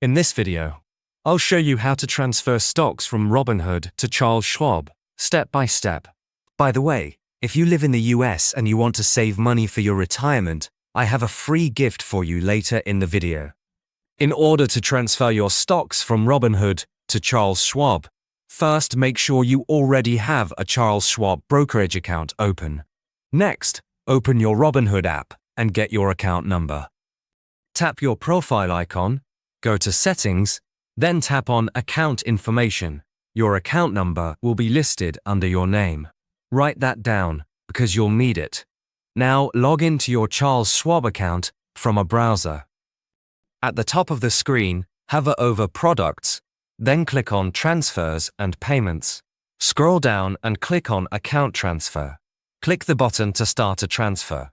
In this video, I'll show you how to transfer stocks from Robinhood to Charles Schwab, step by step. By the way, if you live in the US and you want to save money for your retirement, I have a free gift for you later in the video. In order to transfer your stocks from Robinhood to Charles Schwab, first make sure you already have a Charles Schwab brokerage account open. Next, open your Robinhood app and get your account number. Tap your profile icon, go to Settings, then tap on Account Information. Your account number will be listed under your name. Write that down because you'll need it. Now log into your Charles Schwab account from a browser. At the top of the screen, hover over Products, then click on Transfers and Payments. Scroll down and click on Account Transfer. Click the button to start a transfer.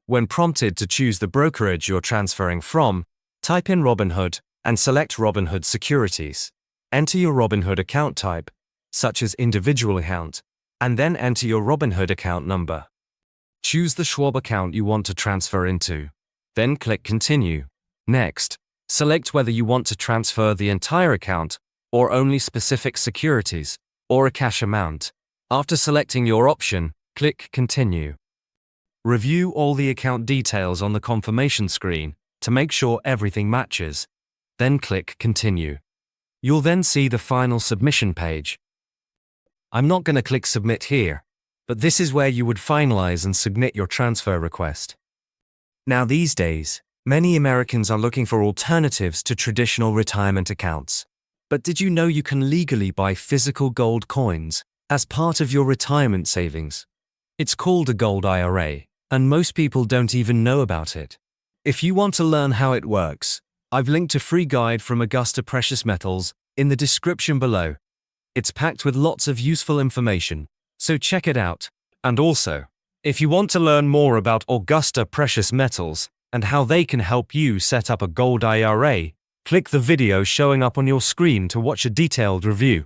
When prompted to choose the brokerage you're transferring from, type in Robinhood and select Robinhood Securities. Enter your Robinhood account type, such as individual account, and then enter your Robinhood account number. Choose the Schwab account you want to transfer into. Then click Continue. Next, select whether you want to transfer the entire account or only specific securities or a cash amount. After selecting your option, click Continue. Review all the account details on the confirmation screen to make sure everything matches. Then click Continue. You'll then see the final submission page. I'm not going to click Submit here, but this is where you would finalize and submit your transfer request. Now these days, many Americans are looking for alternatives to traditional retirement accounts. But did you know you can legally buy physical gold coins as part of your retirement savings? It's called a gold IRA, and most people don't even know about it. If you want to learn how it works, I've linked a free guide from Augusta Precious Metals in the description below. It's packed with lots of useful information, so check it out. And also, if you want to learn more about Augusta Precious Metals and how they can help you set up a gold IRA, click the video showing up on your screen to watch a detailed review.